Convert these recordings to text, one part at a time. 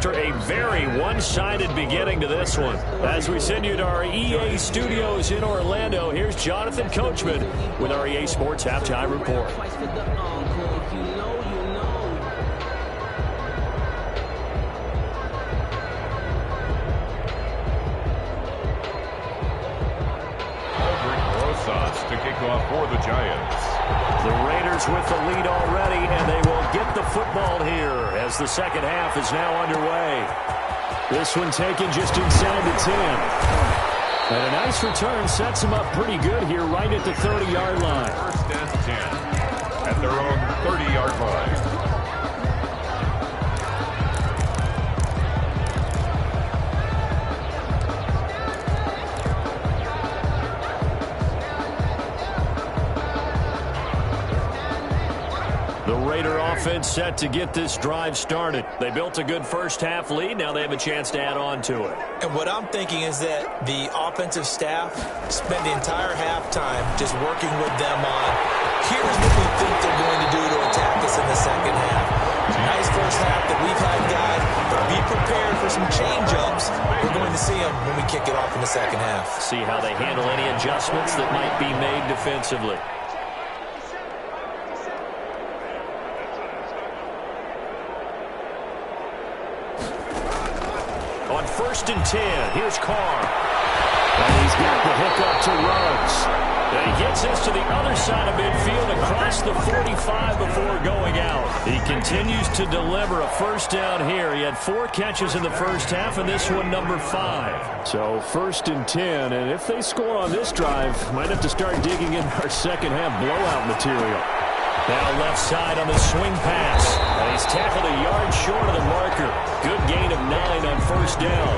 after a very one-sided beginning to this one. As we send you to our EA studios in Orlando, here's Jonathan Coachman with our EA Sports Halftime Report. To kick off for the Giants. The Raiders with the lead already, and they will get the football here as the second half is now underway. This one taken just inside the 10. And a nice return sets them up pretty good here right at the 30-yard line. First and 10 at their own 30-yard line. Raider offense set to get this drive started. They built a good first half lead. Now they have a chance to add on to it. And what I'm thinking is that the offensive staff spent the entire halftime just working with them on, here's what we think they're going to do to attack us in the second half. Nice first half that we've had, guys, but be prepared for some change-ups. We're going to see them when we kick it off in the second half. See how they handle any adjustments that might be made defensively. First and 10. Here's Carr. And he's got the hook up to Ruggs. And he gets this to the other side of midfield across the 45 before going out. He continues to deliver a first down here. He had 4 catches in the first half, and this one number 5. So first and 10, and if they score on this drive, might have to start digging in our second half blowout material. Now left side on the swing pass. And he's tackled a yard short of the marker. Good gain of 9 on first down.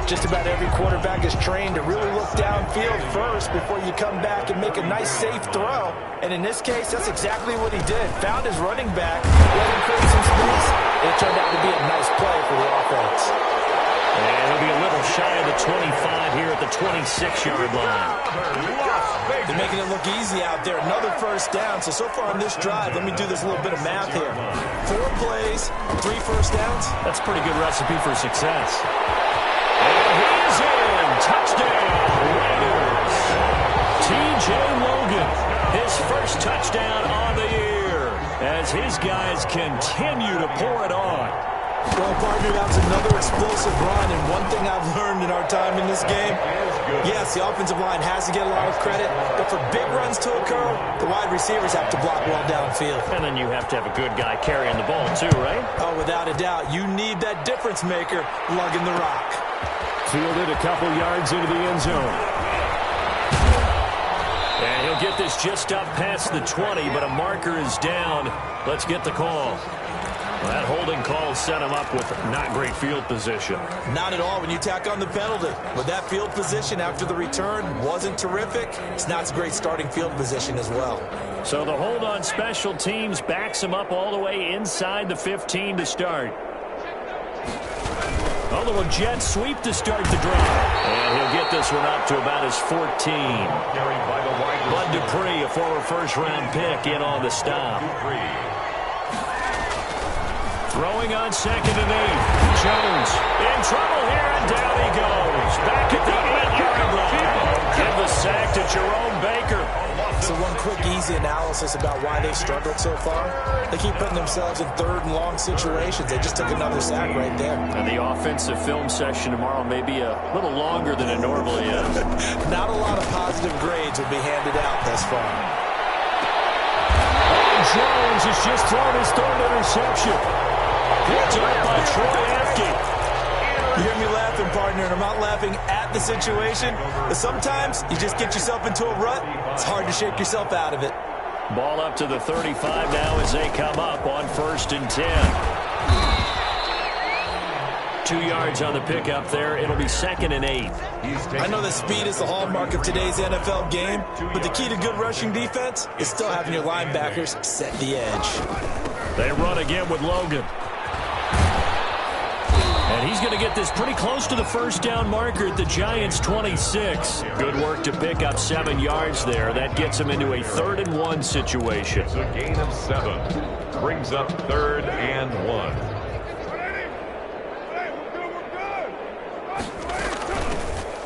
Just about every quarterback is trained to really look downfield first before you come back and make a nice, safe throw. And in this case, that's exactly what he did. Found his running back, let him create some space, and it turned out to be a nice play for the offense. And he'll be a little shy of the 25 here at the 26-yard line. They're making it look easy out there. Another first down. So far on this drive, let me do this little bit of math here. 4 plays, 3 first downs. That's a pretty good recipe for success. And he's in. Touchdown, Raiders. T.J. Logan, his first touchdown on the year as his guys continue to pour it on. Well, partner, that's another explosive run, and one thing I've learned in our time in this game, yes, the offensive line has to get a lot of credit, but for big runs to occur, the wide receivers have to block well downfield. And then you have to have a good guy carrying the ball too, right? Oh, without a doubt. You need that difference maker lugging the rock. Fielded a couple yards into the end zone. And he'll get this just up past the 20, but a marker is down. Let's get the call. Well, that holding call set him up with not great field position. Not at all when you tack on the penalty. But that field position after the return wasn't terrific. It's not a great starting field position as well. So the hold on special teams backs him up all the way inside the 15 to start. A little jet sweep to start the drive. And he'll get this one up to about his 14. Bud Dupree, a former first-round pick, in on the stop. Throwing on 2nd and 8. Jones in trouble here, and down he goes. Back at the 8-yard line. Give the sack to Jerome Baker. So one quick, easy analysis about why they've struggled so far. They keep putting themselves in 3rd and long situations. They just took another sack right there. And the offensive film session tomorrow may be a little longer than it normally is. Not a lot of positive grades will be handed out thus far. Jones has just thrown his 3rd interception. Picked up by Troy Apke. You hear me laughing, partner, and I'm not laughing at the situation, but sometimes you just get yourself into a rut. It's hard to shake yourself out of it. Ball up to the 35 now as they come up on 1st and 10. 2 yards on the pickup there. It'll be 2nd and 8. I know that speed is the hallmark of today's NFL game, but the key to good rushing defense is still having your linebackers set the edge. They run again with Logan. And he's going to get this pretty close to the first down marker at the Giants' 26. Good work to pick up 7 yards there. That gets him into a 3rd and 1 situation. It's a gain of 7. Brings up 3rd and 1.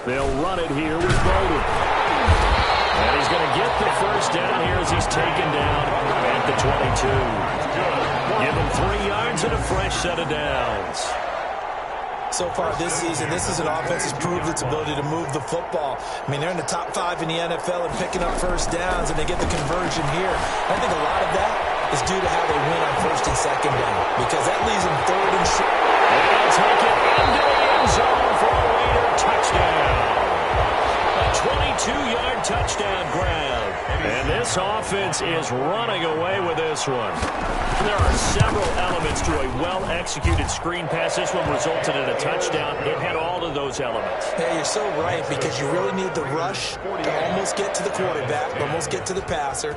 They'll run it here with Bowden. And he's going to get the first down here as he's taken down at the 22. Give him 3 yards and a fresh set of downs. So far this season, this is an offense that's proved its ability to move the football. I mean, they're in the top 5 in the NFL and picking up first downs, and they get the conversion here. I think a lot of that is due to how they win on first and second down, because that leaves them third and short. And they'll take it into the end zone for a later touchdown. A 22-yard touchdown grab. And this offense is running away with this one. There are several elements to a well-executed screen pass. This one resulted in a touchdown. It had all of those elements. Yeah, you're so right, because you really need the rush to almost get to the quarterback, almost get to the passer.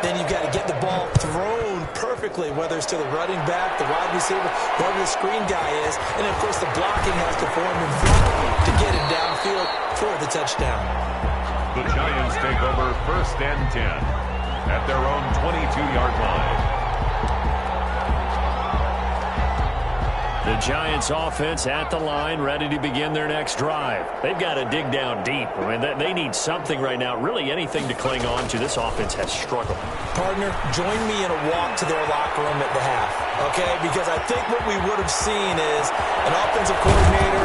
Then you've got to get the ball thrown perfectly, whether it's to the running back, the wide receiver, whoever the screen guy is. And, of course, the blocking has to form in front to get him downfield for the touchdown. The Giants take over 1st and 10 at their own 22-yard line. The Giants offense at the line, ready to begin their next drive. They've got to dig down deep. I mean, they need something right now, really anything to cling on to. This offense has struggled. Partner, join me in a walk to their locker room at the half, okay? Because I think what we would have seen is an offensive coordinator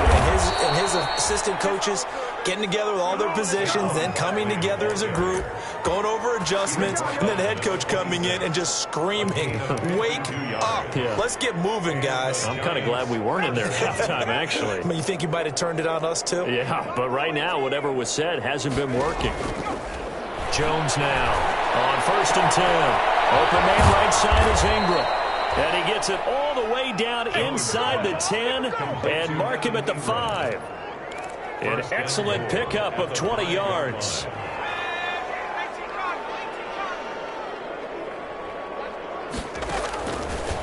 and his assistant coaches getting together with all their positions, then coming together as a group, going over adjustments, and then the head coach coming in and just screaming, wake up. Yeah. Let's get moving, guys. I'm kind of glad we weren't in there at halftime, actually. I mean, you think you might have turned it on us, too? Yeah, but right now, whatever was said hasn't been working. Jones now on 1st and 10. Open man right side is Ingram. And he gets it all the way down inside the 10 and mark him at the 5. An excellent pickup of 20 yards.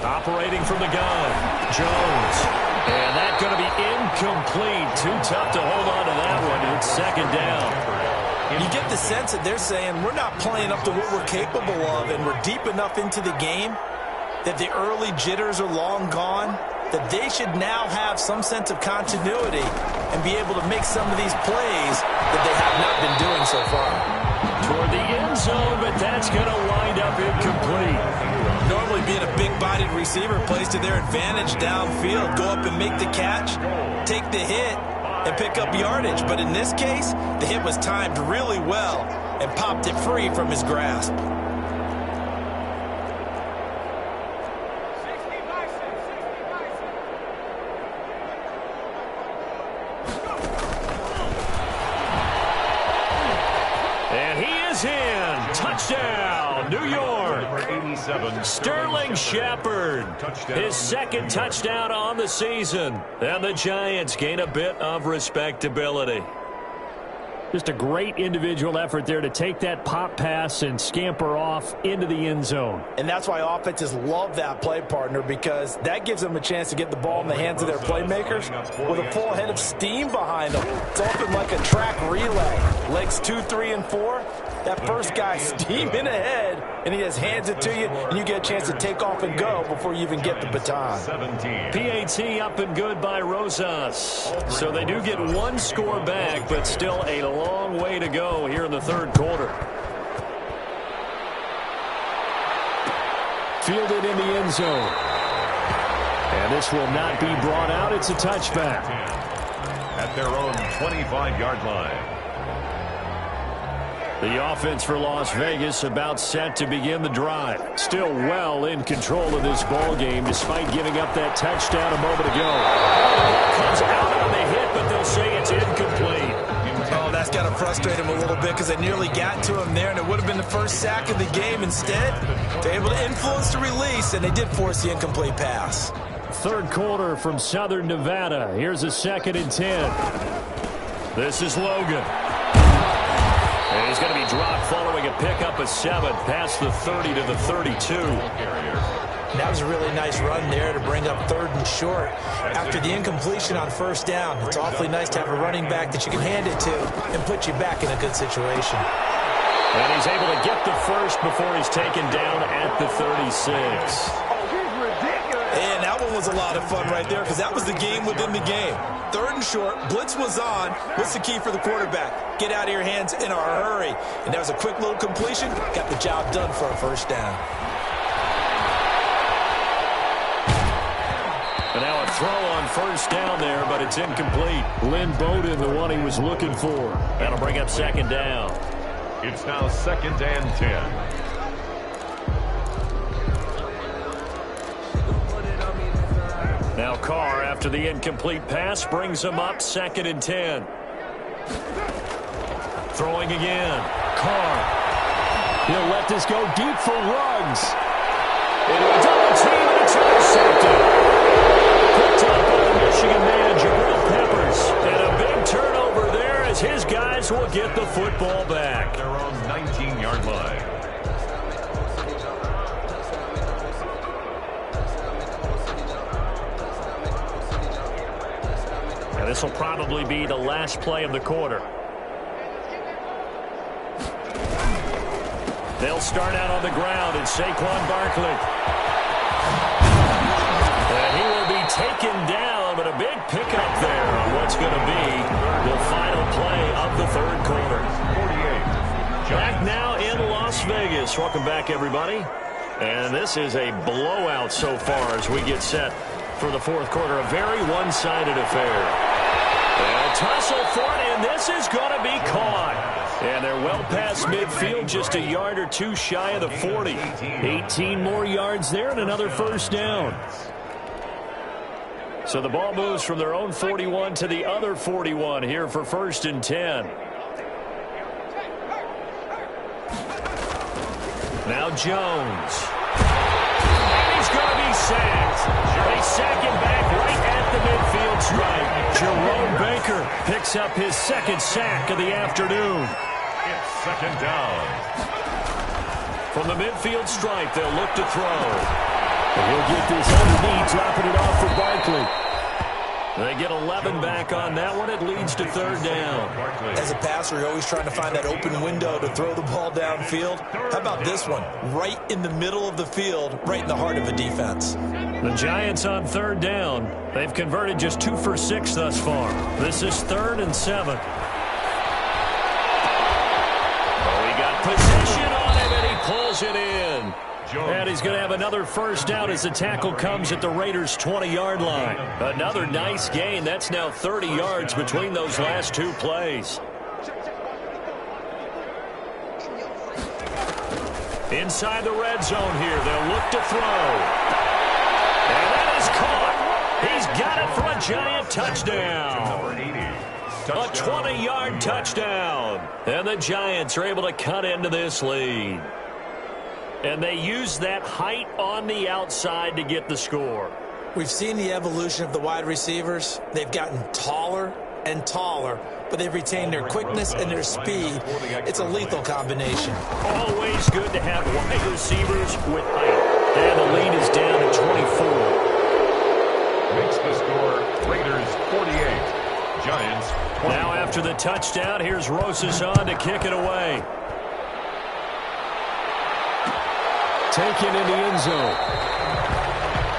Operating from the gun, Jones. And that's going to be incomplete. Too tough to hold on to that one. It's 2nd down. You get the sense that they're saying we're not playing up to what we're capable of, and we're deep enough into the game that the early jitters are long gone, that they should now have some sense of continuity and be able to make some of these plays that they have not been doing so far. Toward the end zone, but that's going to wind up incomplete. Normally being a big-bodied receiver plays to their advantage downfield. Go up and make the catch, take the hit, and pick up yardage. But in this case, the hit was timed really well and popped it free from his grasp. In. Touchdown, New York. Sterling Shepard, his 2nd touchdown on the season. And the Giants gain a bit of respectability. Just a great individual effort there to take that pop pass and scamper off into the end zone. And that's why offenses love that play, partner, because that gives them a chance to get the ball in the hands of their playmakers with a full head of steam behind them. It's often like a track relay. Legs 2, 3, and 4. That first guy steaming ahead, and he just hands it to you, and you get a chance to take off and go before you even get the baton. PAT up and good by Rosas. So they do get 1 score back, but still a long way to go here in the 3rd quarter. Fielded in the end zone. And this will not be brought out. It's a touchback. At their own 25-yard line. The offense for Las Vegas about set to begin the drive. Still well in control of this ball game despite giving up that touchdown a moment ago. Comes out on the hit, but they'll say it's incomplete. Oh, that's got to frustrate him a little bit because they nearly got to him there, and it would have been the first sack of the game. Instead, they're able to influence the release, and they did force the incomplete pass. 3rd quarter from Southern Nevada. Here's a 2nd and 10. This is Logan. And he's going to be dropped following a pickup of 7 past the 30 to the 32. That was a really nice run there to bring up 3rd and short. After the incompletion on 1st down, it's awfully nice to have a running back that you can hand it to and put you back in a good situation. And he's able to get the first before he's taken down at the 36. And that one was a lot of fun right there because that was the game within the game. 3rd and short, blitz was on. What's the key for the quarterback? Get out of your hands in a hurry. And that was a quick little completion. Got the job done for a first down. And now a throw on first down there, but it's incomplete. Lynn Bowden, the one he was looking for. That'll bring up 2nd down. It's now 2nd and 10. Now Carr, after the incomplete pass, brings him up 2nd and 10. Throwing again. Carr. He'll let this go deep for Ruggs. Into a double team, and it's intercepted. Picked up by the Michigan man, Jabril Peppers. And a big turnover there as his guys will get the football back. Their own 19-yard line. This will probably be the last play of the quarter. They'll start out on the ground, and Saquon Barkley. And he will be taken down, but a big pickup there on what's going to be the final play of the 3rd quarter. 48. Back now in Las Vegas. Welcome back, everybody. And this is a blowout so far as we get set for the 4th quarter. A very one-sided affair. And a tussle for it, and this is going to be caught. And they're well past midfield, just a yard or two shy of the 40. 18 more yards there and another first down. So the ball moves from their own 41 to the other 41 here for 1st and 10. Now Jones. And he's going to be sacked. They sack him back right at the midfield stripe. Jerome Baker picks up his 2nd sack of the afternoon. It's 2nd down. From the midfield stripe, they'll look to throw. And he'll get this underneath, dropping it off for Barkley. They get 11 back on that one. It leads to 3rd down. As a passer, you're always trying to find that open window to throw the ball downfield. How about this one? Right in the middle of the field, right in the heart of a defense. The Giants on 3rd down. They've converted just 2 for 6 thus far. This is 3rd and 7. Oh, he got possession on him, and he pulls it in. And he's going to have another first down as the tackle comes at the Raiders' 20-yard line. Another nice gain. That's now 30 yards between those last 2 plays. Inside the red zone here, they'll look to throw. And that is caught. He's got it for a Giant touchdown. A 20-yard touchdown. And the Giants are able to cut into this lead. And they use that height on the outside to get the score. We've seen the evolution of the wide receivers. They've gotten taller and taller, but they've retained their quickness and their speed. It's a lethal combination. Always good to have wide receivers with height. And the lead is down to 24. Makes the score Raiders 48, Giants 24. Now after the touchdown, here's Rosas on to kick it away. Taken in the end zone.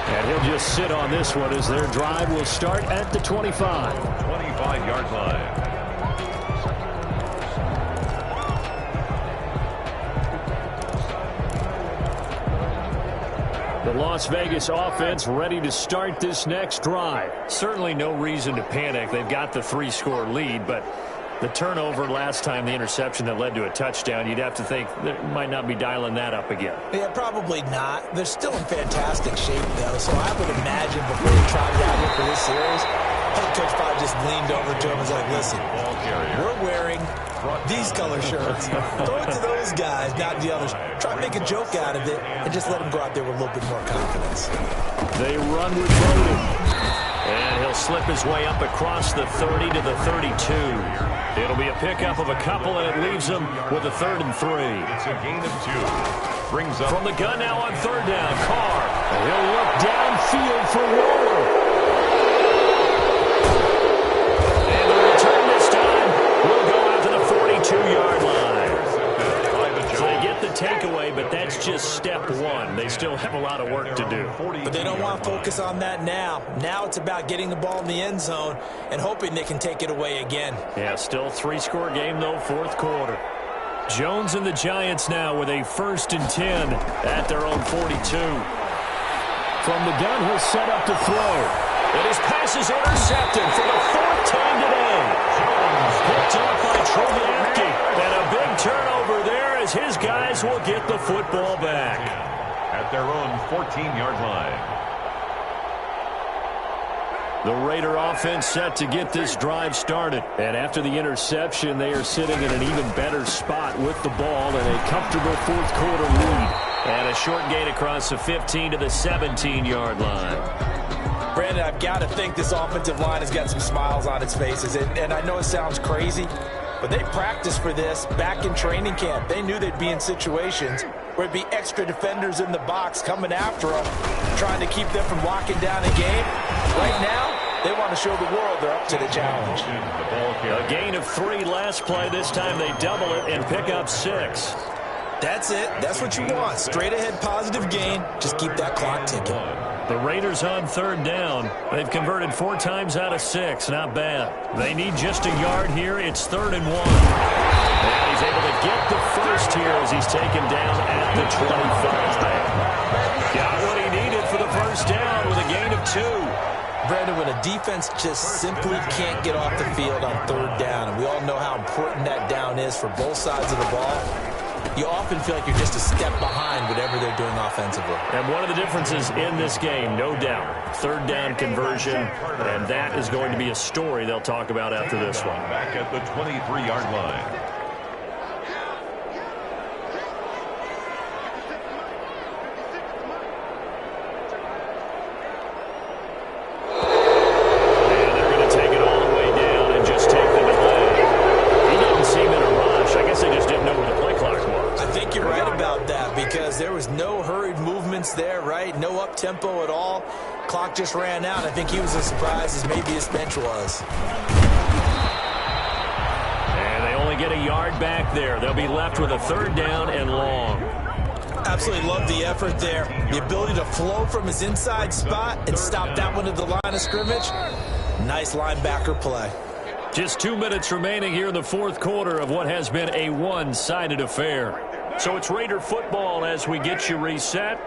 And he'll just sit on this one as their drive will start at the 25. 25-yard line. The Las Vegas offense ready to start this next drive. Certainly no reason to panic. They've got the 3-score lead, but the turnover last time, the interception that led to a touchdown, you'd have to think they might not be dialing that up again. Yeah, probably not. They're still in fantastic shape, though, so I would imagine before they trotted out here for this series, head coach probably just leaned over to him and was like, listen, we're wearing these color shirts. Throw it to those guys, not the others. Try to make a joke out of it and just let them go out there with a little bit more confidence. They run with Bowden. And he'll slip his way up across the 30 to the 32. It'll be a pickup of a couple, and it leaves them with a 3rd and 3. It's a gain of 2. Brings up from the gun now on 3rd down. Carr. And he'll look downfield for Waller. And the return this time will go out to the 42-yard line. So they get the takeaway, but that that's just step one. They still have a lot of work to do. But they don't want to focus on that now. Now it's about getting the ball in the end zone and hoping they can take it away again. Yeah, still 3-score game, though, fourth quarter. Jones and the Giants now with a 1st and 10 at their own 42. From the gun, he'll set up to throw. And his pass is intercepted for the 4th time today. Picked off by Trubisky. And a big turnover there as his guys will get the football back. At their own 14-yard line. The Raider offense set to get this drive started. And after the interception, they are sitting in an even better spot with the ball and a comfortable fourth quarter lead. And a short gain across the 15 to the 17-yard line. Brandon, I've got to think this offensive line has got some smiles on its faces. And I know it sounds crazy, but they practiced for this back in training camp. They knew they'd be in situations where it'd be extra defenders in the box coming after them, trying to keep them from locking down a game. Right now, they want to show the world they're up to the challenge. A gain of 3 last play. This time they double it and pick up 6. That's it. That's what you want. Straight ahead positive gain. Just keep that clock ticking. The Raiders on 3rd down. They've converted 4 times out of 6. Not bad. They need just a yard here. It's 3rd and 1. And he's able to get the first here as he's taken down at the 25. Got what he needed for the first down with a gain of 2. Brandon, when a defense just simply can't get off the field on 3rd down, and we all know how important that down is for both sides of the ball, you often feel like you're just a step behind whatever they're doing offensively. And one of the differences in this game, no doubt, 3rd down conversion, and that is going to be a story they'll talk about after this one. Back at the 23-yard line. There was no hurried movements there, right? No up-tempo at all. Clock just ran out. I think he was as surprised as maybe his bench was. And they only get a yard back there. They'll be left with a 3rd down and long. Absolutely love the effort there. The ability to flow from his inside spot and stop that one at the line of scrimmage. Nice linebacker play. Just 2 minutes remaining here in the fourth quarter of what has been a one-sided affair. So it's Raider football as we get you reset.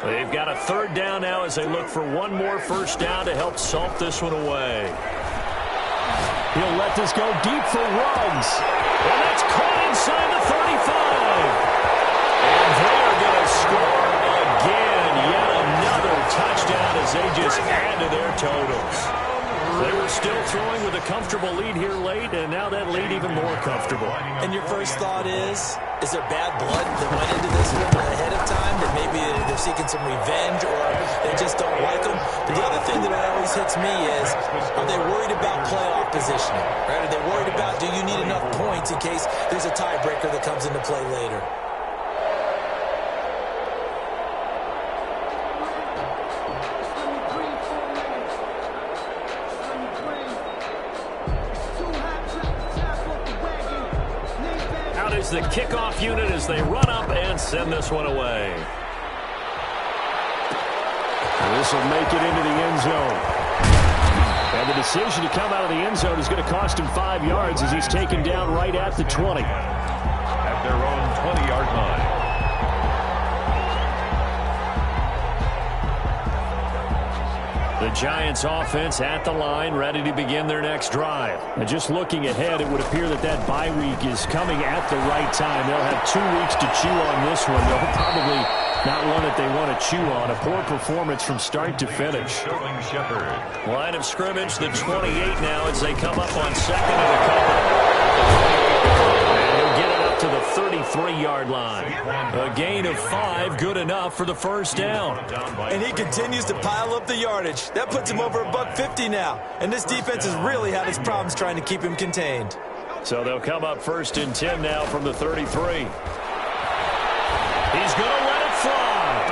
They've got a 3rd down now as they look for one more first down to help salt this one away. He'll let this go deep for Ruggs. And that's caught inside the 35. And they're going to score again. Yet another touchdown as they just add to their totals. They were still throwing with a comfortable lead here late, and now that lead even more comfortable. And your first thought is there bad blood that went into this one ahead of time, that maybe they're seeking some revenge or they just don't like them? But the other thing that always hits me is, are they worried about playoff positioning? Right? Are they worried about, do you need enough points in case there's a tiebreaker that comes into play later? The kickoff unit as they run up and send this one away. And this will make it into the end zone. And the decision to come out of the end zone is going to cost him 5 yards as he's taken down right at the 20. At their own 20-yard line. The Giants offense at the line, ready to begin their next drive. And just looking ahead, it would appear that bye week is coming at the right time. They'll have 2 weeks to chew on this one. They'll probably not one that they want to chew on. A poor performance from start to finish. Line of scrimmage, the 28 now as they come up on 2nd and a couple. And he'll get it up to the 33-yard line. A gain of 5, good enough for the first down. And he continues to pile up the yardage. That puts him over $150 now. And this defense has really had its problems trying to keep him contained. So they'll come up 1st and 10 now from the 33. He's going to let it fly.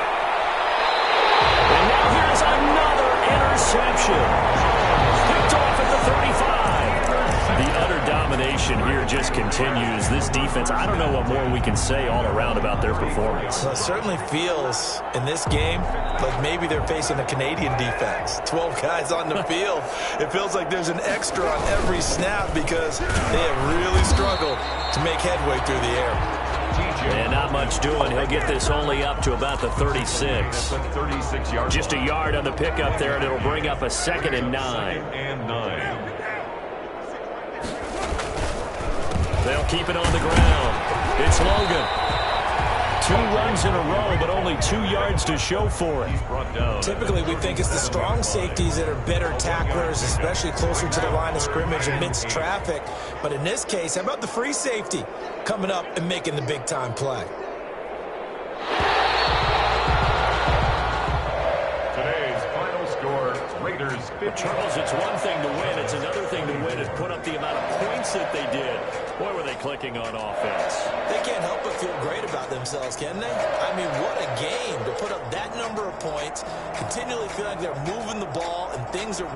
And now here's another interception. Picked off at the 35. The utter domination here just continues. This defense, I don't know what more we can say all around about their performance. Well, it certainly feels in this game like maybe they're facing a Canadian defense. 12 guys on the field. It feels like there's an extra on every snap because they have really struggled to make headway through the air. And not much doing. He'll get this only up to about the 36. 36 yards. Just a yard on the pickup there, and it'll bring up a 2nd and 9. They'll keep it on the ground. It's Logan. 2 runs in a row, but only 2 yards to show for it. Typically, we think it's the strong safeties that are better tacklers, especially closer to the line of scrimmage amidst traffic. But in this case, how about the free safety coming up and making the big-time play? Today's final score, Raiders 50. Charles, it's one thing to win. It's another thing to win and put up the amount of points that they did. Boy, were they clicking on offense. They can't help but feel great about themselves, can they? I mean, what a game to put up that number of points, continually feel like they're moving the ball and things are